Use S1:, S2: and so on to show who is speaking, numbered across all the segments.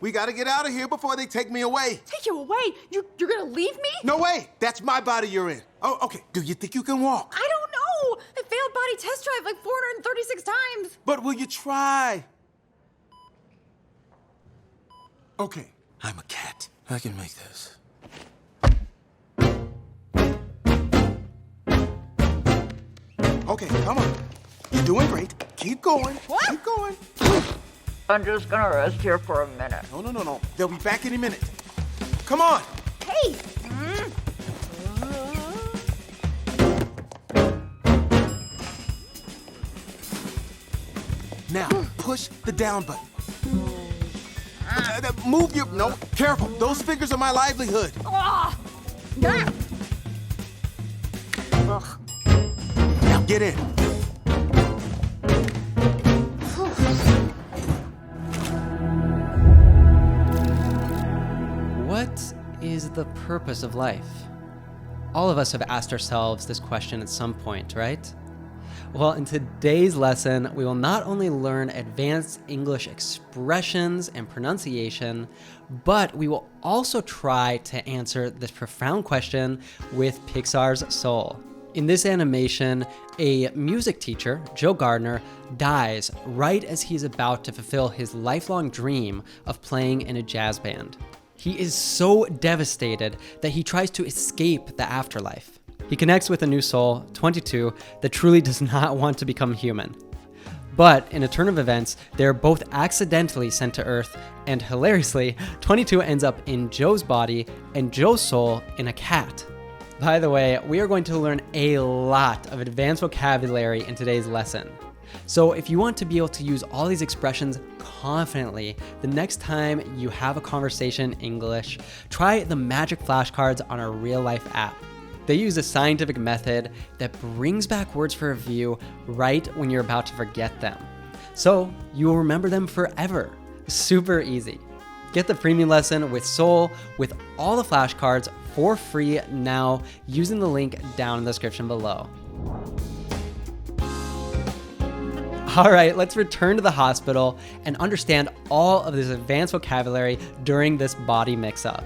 S1: We gotta get out of here before they take me away.
S2: Take you away? You're gonna leave me?
S1: No way! That's my body you're in. Oh, okay. Do you think you can walk?
S2: I don't know. I failed body test drive like 436 times.
S1: But will you try? Okay. I'm a cat. I can make this. Okay, come on. You're doing great. Keep going.
S2: What?
S1: Keep going.
S3: I'm just gonna rest here for a minute.
S1: No. They'll be back any minute. Come on.
S2: Hey!
S1: Now, push the down button. Move your... No, careful. Those fingers are my livelihood.
S2: Ah! Ugh.
S1: Now, get in.
S4: What is the purpose of life? All of us have asked ourselves this question at some point, right? Well, in today's lesson, we will not only learn advanced English expressions and pronunciation, but we will also try to answer this profound question with Pixar's soul. In this animation, a music teacher, Joe Gardner, dies right as he's about to fulfill his lifelong dream of playing in a jazz band. He is so devastated that he tries to escape the afterlife. He connects with a new soul, 22, that truly does not want to become human. But in a turn of events, they're both accidentally sent to Earth, and hilariously, 22 ends up in Joe's body and Joe's soul in a cat. By the way, we are going to learn a lot of advanced vocabulary in today's lesson. So if you want to be able to use all these expressions confidently the next time you have a conversation in English, try the magic flashcards on our real-life app. They use a scientific method that brings back words for review right when you're about to forget them. So you will remember them forever. Super easy. Get the premium lesson with Soul with all the flashcards for free now using the link down in the description below. All right, let's return to the hospital and understand all of this advanced vocabulary during this body mix-up.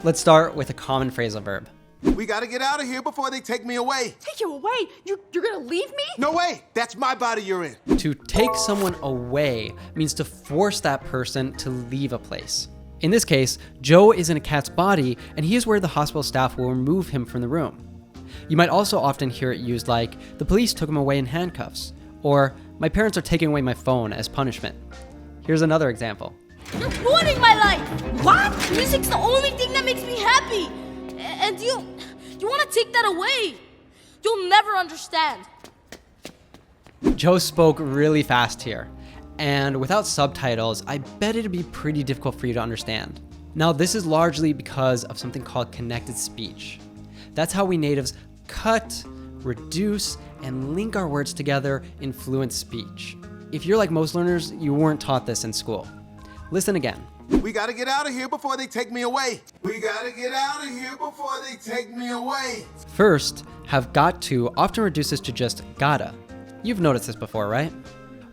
S4: Let's start with a common phrasal verb.
S1: We gotta get out of here before they take me away.
S2: Take you away? You're gonna leave me?
S1: No way! That's my body you're in.
S4: To take someone away means to force that person to leave a place. In this case, Joe is in a cat's body, and he is where the hospital staff will remove him from the room. You might also often hear it used like, the police took him away in handcuffs, or my parents are taking away my phone as punishment. Here's another example.
S5: You're ruining my life! What? Music's the only thing that makes me happy! And you want to take that away? You'll never understand.
S4: Joe spoke really fast here, and without subtitles, I bet it'd be pretty difficult for you to understand. Now, this is largely because of something called connected speech. That's how we natives cut, reduce, and link our words together in fluent speech. If you're like most learners, you weren't taught this in school. Listen again.
S1: We gotta get out of here before they take me away. We gotta get out of here before they take me away.
S4: First, have got to often reduces to just gotta. You've noticed this before, right?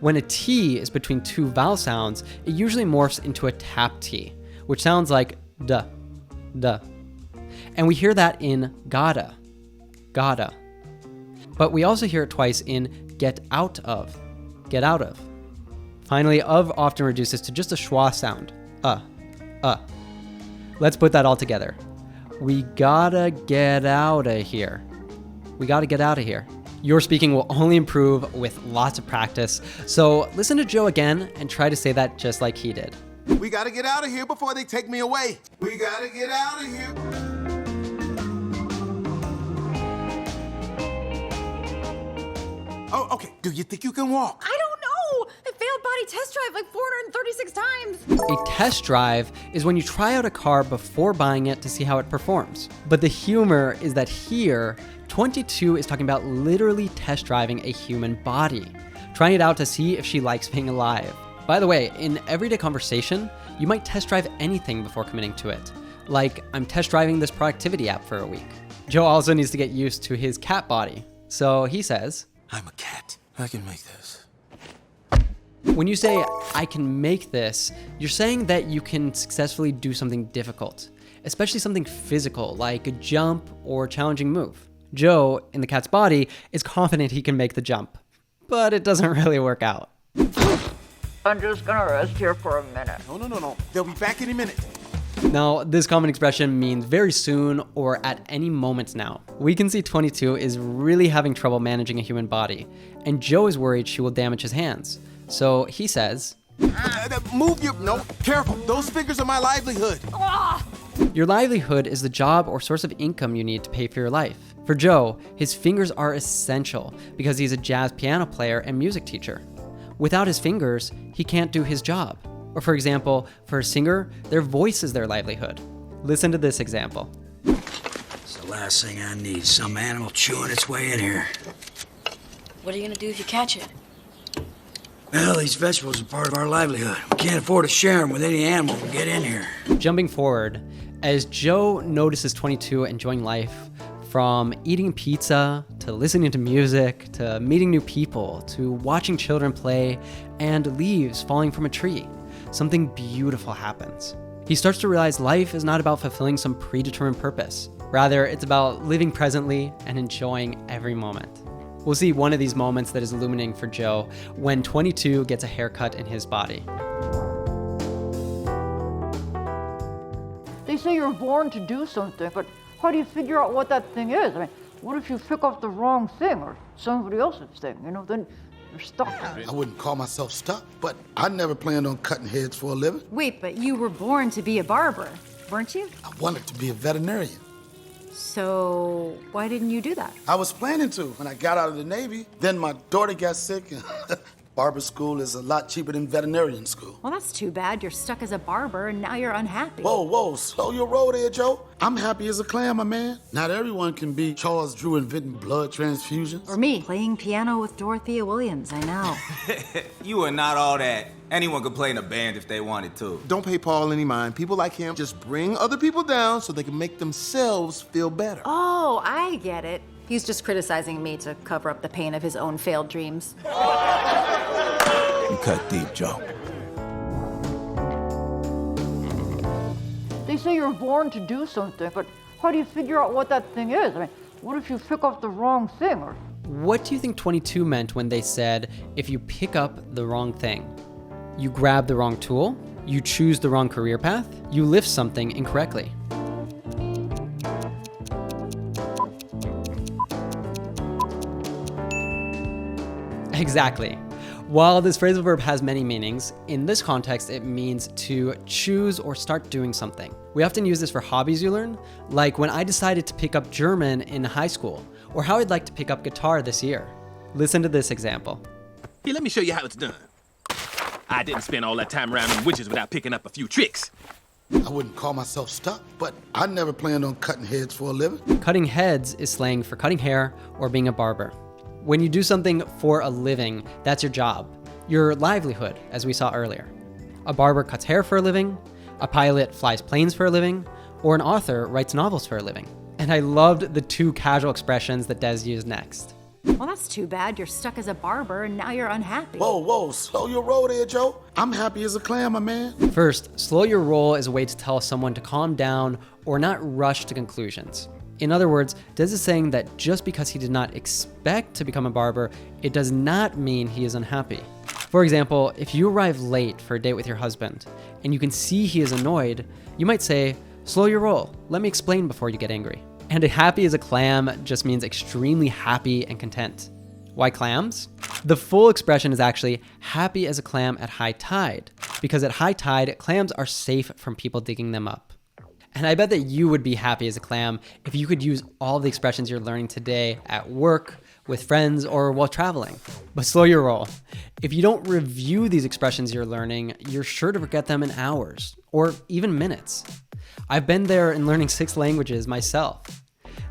S4: When a T is between two vowel sounds, it usually morphs into a tap T, which sounds like duh, duh. And we hear that in gotta, gotta. But we also hear it twice in get out of, get out of. Finally, of often reduces to just a schwa sound, Let's put that all together. We gotta get out of here. We gotta get out of here. Your speaking will only improve with lots of practice, so listen to Joe again and try to say that just like he did.
S1: We gotta get out of here before they take me away. We gotta get out of here. Oh, okay. Do you think you can walk?
S2: I don't know. I failed body test drive like 436 times.
S4: A test drive is when you try out a car before buying it to see how it performs. But the humor is that here, 22 is talking about literally test driving a human body, trying it out to see if she likes being alive. By the way, in everyday conversation, you might test drive anything before committing to it. Like, I'm test driving this productivity app for a week. Joe also needs to get used to his cat body. So he says,
S1: I'm a cat. I can make this.
S4: When you say, I can make this, you're saying that you can successfully do something difficult, especially something physical like a jump or challenging move. Joe, in the cat's body, is confident he can make the jump, but it doesn't really work out.
S3: I'm just gonna rest here for a minute.
S1: No. They'll be back any minute.
S4: Now, this common expression means very soon or at any moment now. We can see 22 is really having trouble managing a human body, and Joe is worried she will damage his hands. So he says,
S1: No, careful. Those fingers are my livelihood.
S4: your livelihood is the job or source of income you need to pay for your life. For Joe, his fingers are essential because he's a jazz piano player and music teacher. Without his fingers, he can't do his job. Or for example, for a singer, their voice is their livelihood. Listen to this example.
S6: It's the last thing I need, some animal chewing its way in here.
S5: What are you gonna do if you catch it?
S6: Well, these vegetables are part of our livelihood. We can't afford to share them with any animal who get in here.
S4: Jumping forward, as Joe notices 22 enjoying life, from eating pizza, to listening to music, to meeting new people, to watching children play, and leaves falling from a tree, something beautiful happens. He starts to realize life is not about fulfilling some predetermined purpose. Rather, it's about living presently and enjoying every moment. We'll see one of these moments that is illuminating for Joe when 22 gets a haircut in his body.
S3: They say you're born to do something, but how do you figure out what that thing is? I mean, what if you pick up the wrong thing or somebody else's thing? Then you're stuck.
S1: I wouldn't call myself stuck, but I never planned on cutting heads for a living.
S2: Wait, but you were born to be a barber, weren't you?
S1: I wanted to be a veterinarian.
S2: So why didn't you do that?
S1: I was planning to when I got out of the Navy. Then my daughter got sick, and barber school is a lot cheaper than veterinarian school.
S2: Well, that's too bad. You're stuck as a barber and now you're unhappy.
S1: Whoa, slow your roll there, Joe. I'm happy as a clam, my man. Not everyone can be Charles Drew inventing blood transfusions.
S2: Or me, playing piano with Dorothea Williams, I know.
S7: You are not all that. Anyone could play in a band if they wanted to.
S1: Don't pay Paul any mind. People like him just bring other people down so they can make themselves feel better.
S2: Oh, I get it. He's just criticizing me to cover up the pain of his own failed dreams.
S7: You cut deep, Joe.
S3: They say you're born to do something, but how do you figure out what that thing is? I mean, what if you pick up the wrong thing or...
S4: What do you think 22 meant when they said, if you pick up the wrong thing? You grab the wrong tool, you choose the wrong career path, you lift something incorrectly. Exactly. While this phrasal verb has many meanings, in this context it means to choose or start doing something. We often use this for hobbies you learn, like when I decided to pick up German in high school, or how I'd like to pick up guitar this year. Listen to this example.
S8: Here, let me show you how it's done. I didn't spend all that time around in witches without picking up a few tricks.
S1: I wouldn't call myself stuck, but I never planned on cutting heads for a living.
S4: Cutting heads is slang for cutting hair or being a barber. When you do something for a living, that's your job, your livelihood, as we saw earlier. A barber cuts hair for a living, a pilot flies planes for a living, or an author writes novels for a living. And I loved the two casual expressions that Des used next.
S2: Well, that's too bad. You're stuck as a barber and now you're unhappy.
S1: Whoa, slow your roll there, Joe. I'm happy as a clam, my man.
S4: First, slow your roll is a way to tell someone to calm down or not rush to conclusions. In other words, Des is saying that just because he did not expect to become a barber, it does not mean he is unhappy. For example, if you arrive late for a date with your husband and you can see he is annoyed, you might say, slow your roll, let me explain before you get angry. And happy as a clam just means extremely happy and content. Why clams? The full expression is actually happy as a clam at high tide, because at high tide, clams are safe from people digging them up. And I bet that you would be happy as a clam if you could use all the expressions you're learning today at work, with friends, or while traveling. But slow your roll. If you don't review these expressions you're learning, you're sure to forget them in hours, or even minutes. I've been there in learning 6 languages myself.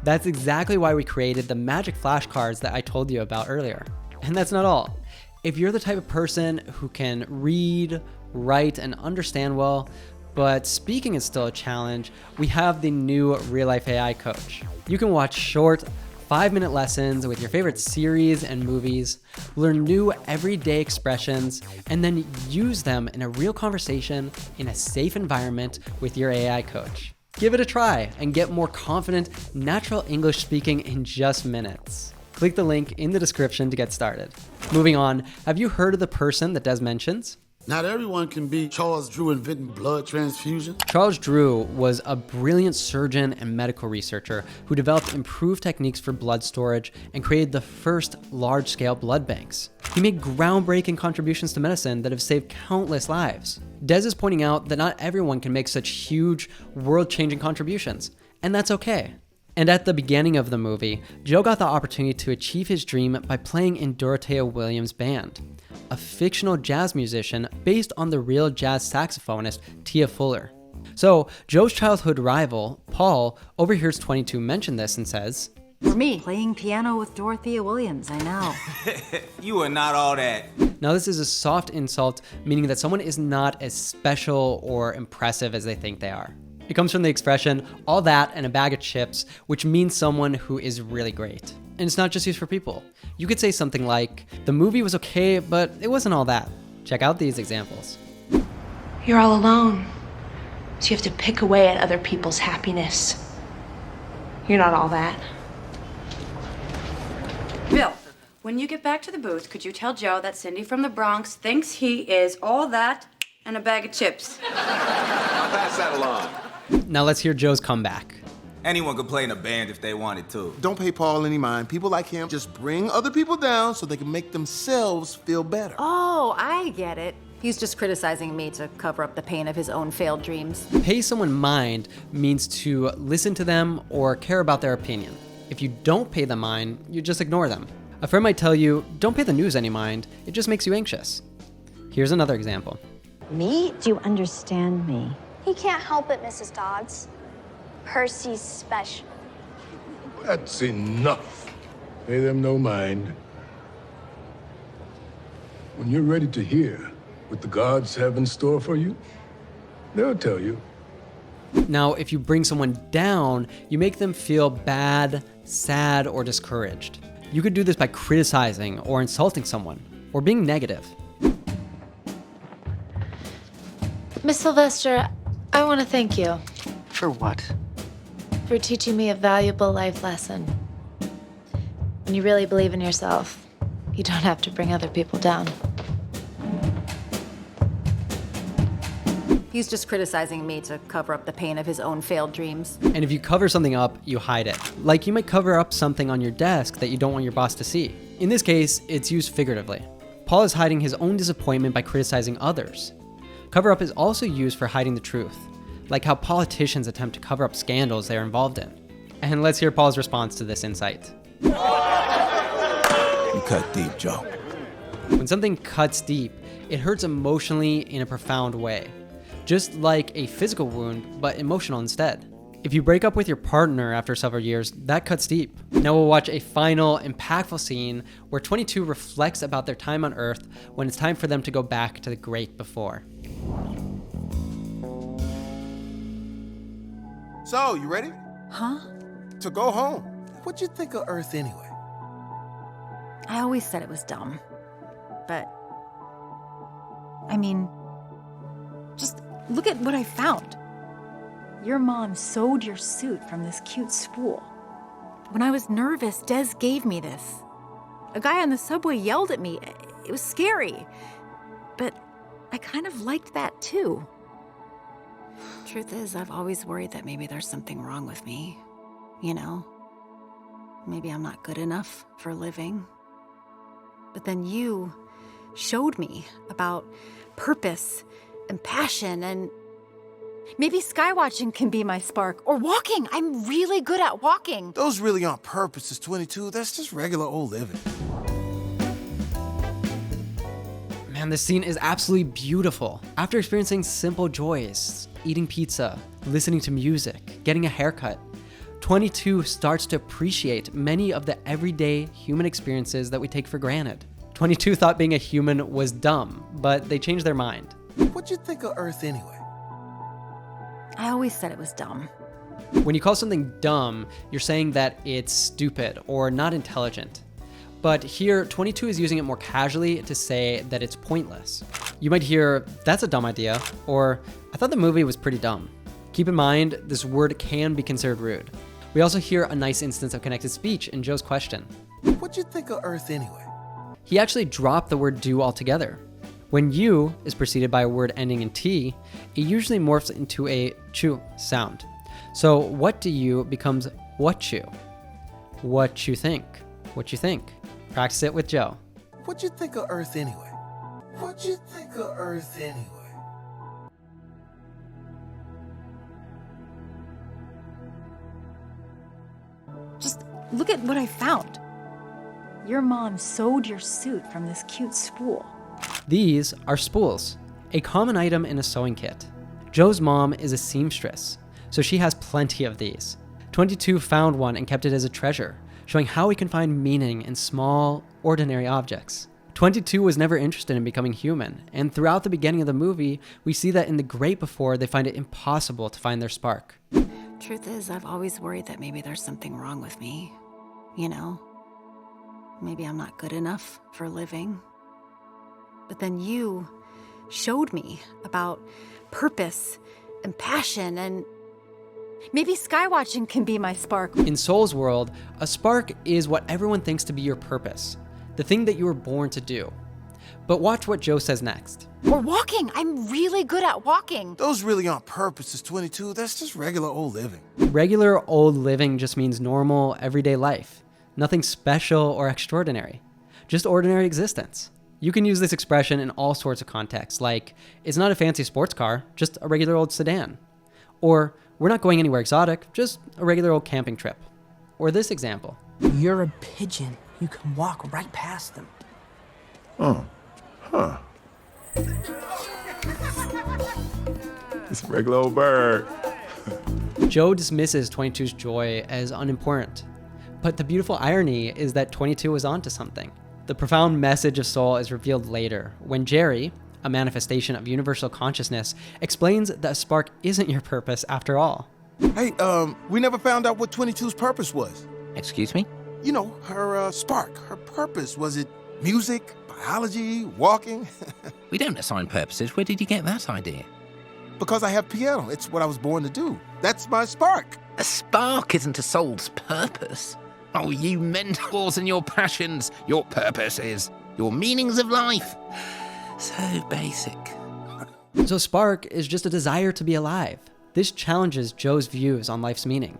S4: That's exactly why we created the magic flashcards that I told you about earlier. And that's not all. If you're the type of person who can read, write, and understand well, but speaking is still a challenge, we have the new Real Life AI Coach. You can watch short, 5-minute lessons with your favorite series and movies, learn new everyday expressions, and then use them in a real conversation in a safe environment with your AI coach. Give it a try and get more confident, natural English speaking in just minutes. Click the link in the description to get started. Moving on, have you heard of the person that Des mentions?
S1: Not everyone can be Charles Drew inventing blood transfusion.
S4: Charles Drew was a brilliant surgeon and medical researcher who developed improved techniques for blood storage and created the first large-scale blood banks. He made groundbreaking contributions to medicine that have saved countless lives. Des is pointing out that not everyone can make such huge, world-changing contributions, and that's okay. And at the beginning of the movie, Joe got the opportunity to achieve his dream by playing in Dorothea Williams' band, a fictional jazz musician based on the real jazz saxophonist Tia Fuller. So Joe's childhood rival, Paul, overhears 22 mention this and says,
S2: For me, playing piano with Dorothea Williams, I know.
S7: You are not all that.
S4: Now this is a soft insult, meaning that someone is not as special or impressive as they think they are. It comes from the expression, all that and a bag of chips, which means someone who is really great. And it's not just used for people. You could say something like, the movie was okay, but it wasn't all that. Check out these examples.
S9: You're all alone, so you have to pick away at other people's happiness. You're not all that.
S10: Bill, when you get back to the booth, could you tell Joe that Cindy from the Bronx thinks he is all that and a bag of chips?
S8: I'll pass that along.
S4: Now let's hear Joe's comeback.
S7: Anyone could play in a band if they wanted to.
S11: Don't pay Paul any mind. People like him just bring other people down so they can make themselves feel better.
S2: Oh, I get it. He's just criticizing me to cover up the pain of his own failed dreams.
S4: Pay someone mind means to listen to them or care about their opinion. If you don't pay them mind, you just ignore them. A friend might tell you, don't pay the news any mind, it just makes you anxious. Here's another example.
S12: Me? Do you understand me?
S13: He can't help it, Mrs. Dodds. Percy's special.
S14: That's enough. Pay them no mind. When you're ready to hear what the gods have in store for you, they'll tell you.
S4: Now, if you bring someone down, you make them feel bad, sad, or discouraged. You could do this by criticizing or insulting someone, or being negative.
S15: Miss Sylvester, I want to thank you.
S16: For what?
S15: For teaching me a valuable life lesson. When you really believe in yourself, you don't have to bring other people down.
S2: He's just criticizing me to cover up the pain of his own failed dreams.
S4: And if you cover something up, you hide it. Like you might cover up something on your desk that you don't want your boss to see. In this case, it's used figuratively. Paul is hiding his own disappointment by criticizing others. Cover up is also used for hiding the truth, like how politicians attempt to cover up scandals they are involved in. And let's hear Paul's response to this insight.
S11: You cut deep, Joe.
S4: When something cuts deep, it hurts emotionally in a profound way. Just like a physical wound, but emotional instead. If you break up with your partner after several years, that cuts deep. Now we'll watch a final, impactful scene where 22 reflects about their time on Earth when it's time for them to go back to the great before.
S11: So, you ready?
S2: Huh?
S11: To go home. What'd you think of Earth anyway?
S2: I always said it was dumb. But, I mean, just look at what I found. Your mom sewed your suit from this cute spool. When I was nervous, Des gave me this. A guy on the subway yelled at me. It was scary. But I kind of liked that too. Truth is, I've always worried that maybe there's something wrong with me. You know? Maybe I'm not good enough for a living. But then you showed me about purpose and passion, and maybe skywatching can be my spark. Or walking. I'm really good at walking.
S11: Those really aren't purposes, 22. That's just regular old living.
S4: Man, this scene is absolutely beautiful. After experiencing simple joys, eating pizza, listening to music, getting a haircut, 22 starts to appreciate many of the everyday human experiences that we take for granted. 22 thought being a human was dumb, but they changed their mind.
S11: What'd you think of Earth anyway?
S2: I always said it was dumb.
S4: When you call something dumb, you're saying that it's stupid or not intelligent. But here, 22 is using it more casually to say that it's pointless. You might hear, that's a dumb idea, or I thought the movie was pretty dumb. Keep in mind, this word can be considered rude. We also hear a nice instance of connected speech in Joe's question.
S11: What'd you think of Earth anyway?
S4: He actually dropped the word do altogether. When you is preceded by a word ending in T, it usually morphs into a chu sound. So what do you becomes what you. What you think. What you think. Practice it with Joe.
S11: What'd you think of Earth anyway? What'd you think of Earth anyway?
S2: Just look at what I found. Your mom sewed your suit from this cute spool.
S4: These are spools, a common item in a sewing kit. Joe's mom is a seamstress, so she has plenty of these. 22 found one and kept it as a treasure, showing how we can find meaning in small, ordinary objects. 22 was never interested in becoming human, and throughout the beginning of the movie, we see that in the great before, they find it impossible to find their spark.
S16: Truth is, I've always worried that maybe there's something wrong with me. You know, maybe I'm not good enough for living. But then you showed me about purpose and passion, and maybe skywatching can be my spark.
S4: In Soul's world, a spark is what everyone thinks to be your purpose, the thing that you were born to do. But watch what Joe says next.
S2: Or walking. I'm really good at walking.
S11: Those really aren't purposes, 22. That's just regular old living.
S4: Regular old living just means normal, everyday life. Nothing special or extraordinary. Just ordinary existence. You can use this expression in all sorts of contexts, like, it's not a fancy sports car, just a regular old sedan. Or, we're not going anywhere exotic, just a regular old camping trip. Or this example.
S17: You're a pigeon. You can walk right past them.
S14: Oh, huh. It's a regular old bird.
S4: Joe dismisses 22's joy as unimportant. But the beautiful irony is that 22 was onto something. The profound message of Soul is revealed later, when Jerry, a manifestation of universal consciousness, explains that a spark isn't your purpose after all.
S11: Hey, we never found out what 22's purpose was.
S18: Excuse me?
S11: You know, her spark, her purpose. Was it music, biology, walking?
S18: We don't assign purposes. Where did you get that idea?
S11: Because I have piano. It's what I was born to do. That's my spark.
S18: A spark isn't a soul's purpose. Oh, you mentors and your passions, your purposes, your meanings of life. So basic.
S4: So spark is just a desire to be alive. This challenges Joe's views on life's meaning.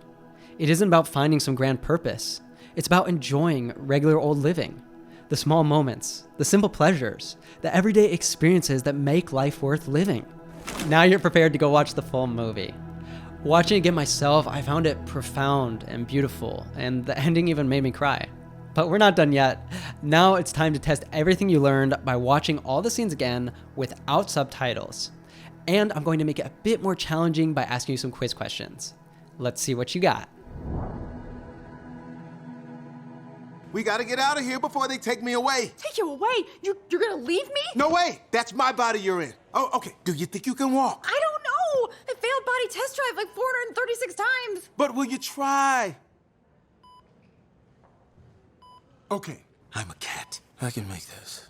S4: It isn't about finding some grand purpose. It's about enjoying regular old living. The small moments, the simple pleasures, the everyday experiences that make life worth living. Now you're prepared to go watch the full movie. Watching it again myself, I found it profound and beautiful, and the ending even made me cry. But we're not done yet. Now it's time to test everything you learned by watching all the scenes again without subtitles. And I'm going to make it a bit more challenging by asking you some quiz questions. Let's see what you got.
S11: We gotta get out of here before they take me away.
S2: Take you away? You're gonna leave me?
S11: No way! That's my body you're in. Oh, okay. Do you think you can walk?
S2: I don't know. I failed body test drive like 436 times.
S11: But will you try? Okay. I'm a cat. I can make this.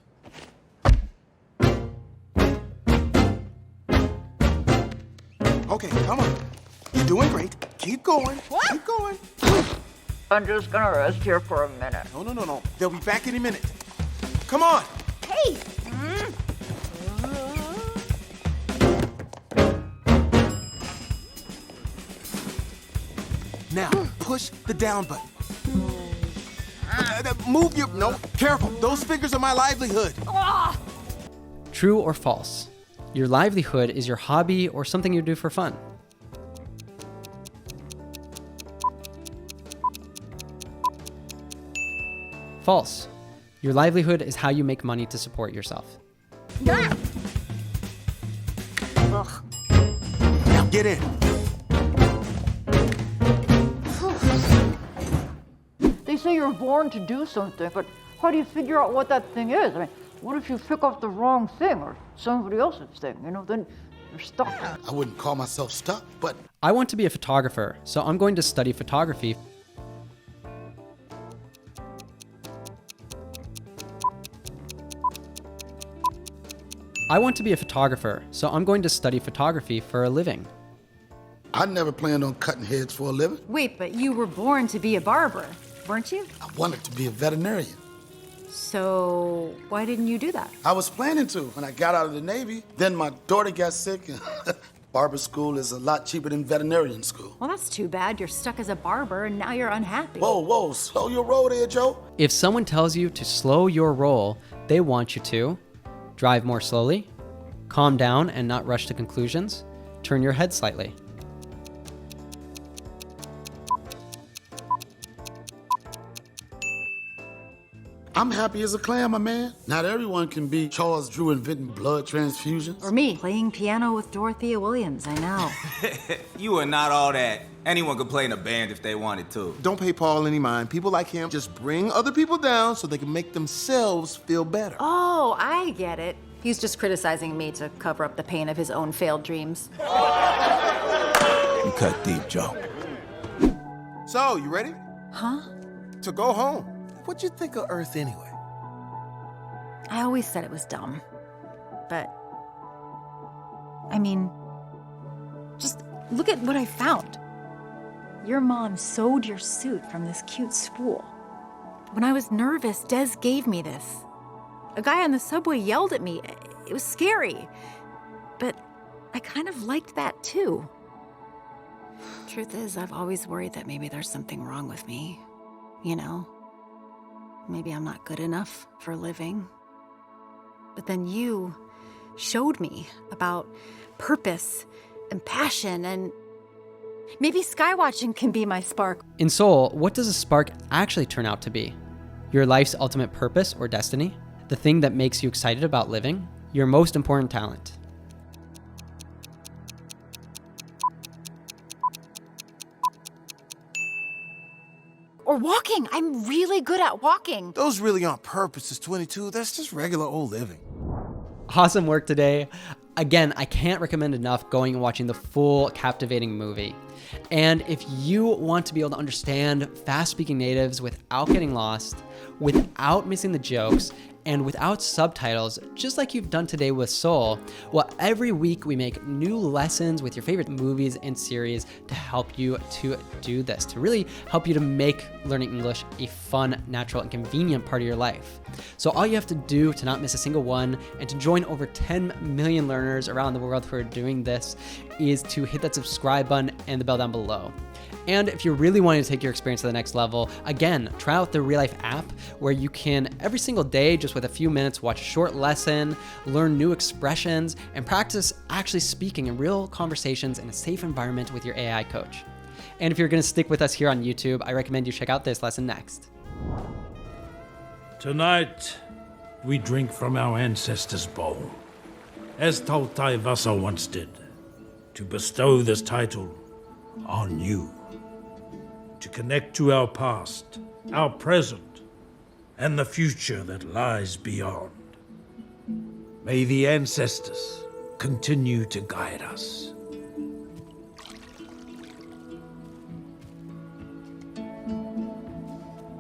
S11: Okay, come on. You're doing great. Keep going.
S2: What?
S11: Keep going.
S3: I'm just gonna rest here for a minute.
S11: No. They'll be back any minute. Come on.
S2: Hey!
S11: Now, push the down button. Move your... No, careful. Those fingers are my livelihood.
S4: True or false? Your livelihood is your hobby or something you do for fun. False. Your livelihood is how you make money to support yourself.
S11: Now get in.
S3: They say you're born to do something, but how do you figure out what that thing is? I mean, what if you pick up the wrong thing or somebody else's thing? You know, then You're stuck.
S1: I wouldn't call myself stuck, but
S4: I want to be a photographer, so I'm going to study photography. I want to be a photographer, so I'm going to study photography for a living.
S1: I never planned on cutting heads for a living.
S2: Wait, but you were born to be a barber, weren't you?
S1: I wanted to be a veterinarian.
S2: So why didn't you do that?
S1: I was planning to when I got out of the Navy. Then my daughter got sick, and barber school is a lot cheaper than veterinarian school.
S2: Well, that's too bad. You're stuck as a barber and now you're unhappy.
S1: Whoa, slow your roll there, Joe.
S4: If someone tells you to slow your roll, they want you to drive more slowly, calm down and not rush to conclusions, turn your head slightly.
S1: I'm happy as a clam, my man. Not everyone can be Charles Drew inventing blood transfusions.
S2: Or me, playing piano with Dorothea Williams, I know.
S7: You are not all that. Anyone could play in a band if they wanted to.
S11: Don't pay Paul any mind. People like him just bring other people down so they can make themselves feel better.
S2: Oh, I get it. He's just criticizing me to cover up the pain of his own failed dreams.
S6: You cut deep, Joe.
S11: So, you ready?
S2: Huh?
S11: To go home. What'd you think of Earth anyway?
S2: I always said it was dumb. But, I mean, just look at what I found. Your mom sewed your suit from this cute spool. When I was nervous, Des gave me this. A guy on the subway yelled at me. It was scary. But I kind of liked that too.
S16: Truth is, I've always worried that maybe there's something wrong with me. You know? Maybe I'm not good enough for living. But then you showed me about purpose and passion, and maybe skywatching can be my spark.
S4: In Soul, what does a spark actually turn out to be? Your life's ultimate purpose or destiny? The thing that makes you excited about living? Your most important talent?
S2: Or walking. I'm really good at walking.
S11: Those really aren't purposes, 22. That's just regular old living.
S4: Awesome work today. Again, I can't recommend enough going and watching the full captivating movie. And if you want to be able to understand fast-speaking natives without getting lost, without missing the jokes, and without subtitles, just like you've done today with Soul, well, every week we make new lessons with your favorite movies and series to help you to do this, to really help you to make learning English a fun, natural, and convenient part of your life. So all you have to do to not miss a single one and to join over 10 million learners around the world who are doing this is to hit that subscribe button and the bell down below. And if you're really wanting to take your experience to the next level, again, try out the Real Life app where you can every single day, just with a few minutes, watch a short lesson, learn new expressions, and practice actually speaking in real conversations in a safe environment with your AI coach. And if you're going to stick with us here on YouTube, I recommend you check out this lesson next.
S19: Tonight, we drink from our ancestors' bowl, as Tautai Vasa once did, to bestow this title on you. To connect to our past, our present, and the future that lies beyond. May the ancestors continue to guide us.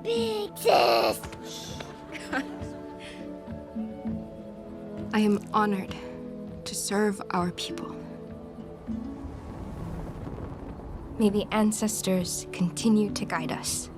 S20: Big sis!
S21: I am honored to serve our people.
S20: May the ancestors continue to guide us.